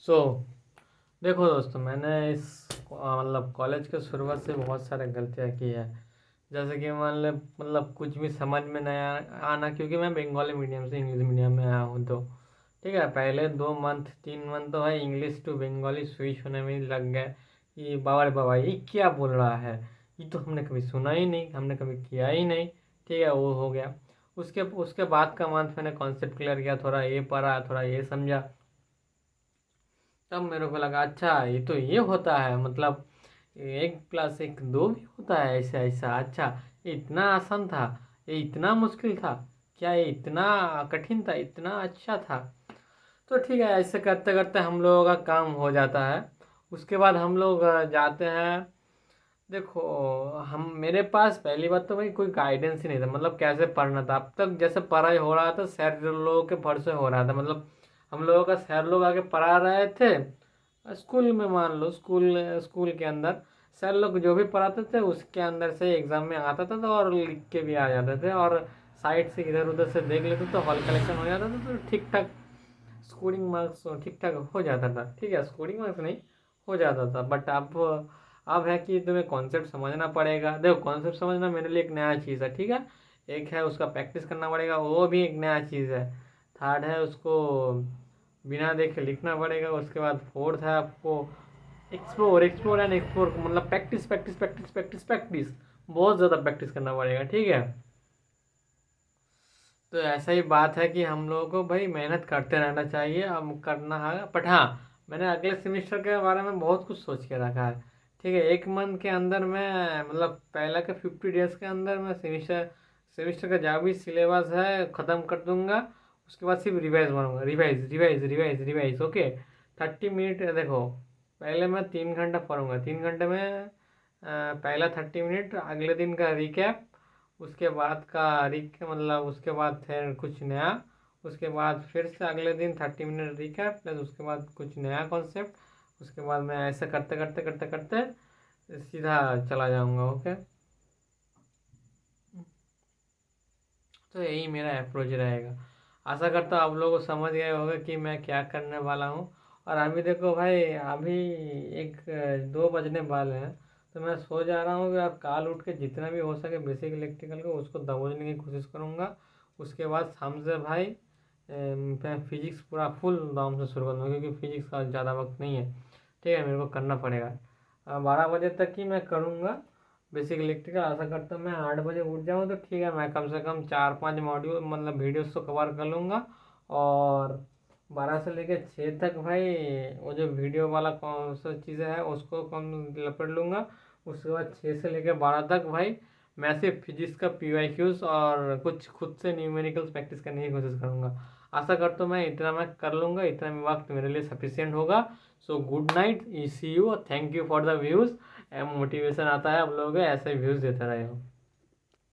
सो देखो दोस्तों, मैंने इस मतलब कॉलेज के शुरुआत से बहुत सारे गलतियाँ की है। जैसे कि मतलब कुछ भी समझ में नहीं आना, क्योंकि मैं बंगाली मीडियम से इंग्लिश मीडियम में आया हूँ। तो ठीक है, पहले 2 मंथ 3 मंथ तो है इंग्लिश टू बंगाली स्विच होने में ही लग गए कि बाबा रे बाबा ये क्या बोल रहा है, ये तो हमने कभी सुना ही नहीं, हमने कभी किया ही नहीं। ठीक है, वो हो गया। उसके उसके बाद का मंथ मैंने कॉन्सेप्ट क्लियर किया, थोड़ा ये पढ़ा, थोड़ा ये समझा। तब मेरे को लगा अच्छा ये तो ये होता है, मतलब 1+1 2 भी होता है, ऐसा ऐसा। अच्छा, ये इतना आसान था, ये इतना मुश्किल था, क्या ये इतना कठिन था, इतना अच्छा था। तो ठीक है, ऐसे करते करते हम लोगों का काम हो जाता है। उसके बाद हम लोग जाते हैं। देखो, हम मेरे पास पहली बात तो भाई कोई गाइडेंस ही नहीं था, मतलब कैसे पढ़ना था। अब तक जैसे पढ़ाई हो रहा था सर लोगों के भरोसे हो रहा था, मतलब हम लोगों का सर लोग आके पढ़ा रहे थे। स्कूल में मान लो, स्कूल स्कूल के अंदर सर लोग जो भी पढ़ाते थे उसके अंदर से एग्जाम में आता था, तो और लिख के भी आ जाते थे, और साइड से इधर उधर से देख लेते तो हॉल कलेक्शन हो जाता था, तो ठीक ठाक स्कोरिंग मार्क्स ठीक ठाक हो जाता था। ठीक है, स्कोरिंग मार्क्स नहीं हो जाता था। बट अब है कि तुम्हें कॉन्सेप्ट समझना पड़ेगा। देखो, कॉन्सेप्ट समझना मेरे लिए एक नया चीज़ है। ठीक है, एक है उसका प्रैक्टिस करना पड़ेगा, वो भी एक नया चीज़ है। थर्ड है उसको बिना देखे लिखना पड़ेगा। उसके बाद फोर्थ है आपको एक्सप्लोर एक्सप्लोर एंड एक्सप्लोर, मतलब practice practice practice practice practice, बहुत ज़्यादा प्रैक्टिस करना पड़ेगा। ठीक है, तो ऐसा ही बात है कि हम लोगों को भाई मेहनत करते रहना चाहिए, अब करना है। बट हाँ, मैंने अगले सेमेस्टर के बारे में बहुत कुछ सोच के रखा है। ठीक है, 1 मंथ के अंदर मैं, मतलब पहला के 50 डेज के अंदर मैं सेमेस्टर सेमेस्टर का जो भी सिलेबस है ख़त्म कर दूंगा। उसके बाद सिर्फ रिवाइज बनूंगा, revise revise revise revise. Okay, 30 minute. देखो, पहले मैं 3 घंटा पढ़ूंगा, 3 घंटे में पहला 30 मिनट अगले दिन का रिकैप, उसके बाद का रिक मतलब उसके बाद फिर कुछ नया, उसके बाद फिर से अगले दिन 30 मिनट रिकैप प्लस उसके बाद कुछ नया कॉन्सेप्ट। उसके बाद मैं ऐसे करते करते करते करते सीधा चला जाऊंगा। ओके, तो यही मेरा अप्रोच रहेगा। आशा करता हूँ आप लोग समझ गए होंगे कि मैं क्या करने वाला हूँ। और अभी देखो भाई, अभी 1-2 बजने वाले हैं, तो मैं सो जा रहा हूँ। अब काल उठ के जितना भी हो सके बेसिक इलेक्ट्रिकल को उसको दबोचने की कोशिश करूँगा। उसके बाद शाम से भाई मैं फिजिक्स पूरा फुल दाम से शुरू कर दूँगा, क्योंकि फिजिक्स का ज़्यादा वक्त नहीं है। ठीक है, मेरे को करना पड़ेगा। 12 बजे तक ही मैं करूँगा बेसिक इलेक्ट्रिकल। आशा करता हूँ मैं 8 बजे उठ जाऊँ, तो ठीक है, मैं कम से कम 4-5 मॉड्यूल मतलब वीडियोस तो कवर कर लूँगा। और 12 से लेकर 6 तक भाई वो जो वीडियो वाला कौन सा चीज़ें है उसको कम लपेट लूँगा। उसके बाद 6 से लेकर 12 तक भाई मैं सिर्फ फिजिक्स का PYQs और कुछ खुद से न्यूमेरिकल्स प्रैक्टिस करने की कोशिश करूँगा। आशा करता हूँ मैं इतना मैं कर लूँगा, इतना वक्त मेरे लिए सफिशियंट होगा। So good night, see you, thank you for the views. Motivation आता है आप लोगों को, ऐसे व्यूज़ देते रहे हो।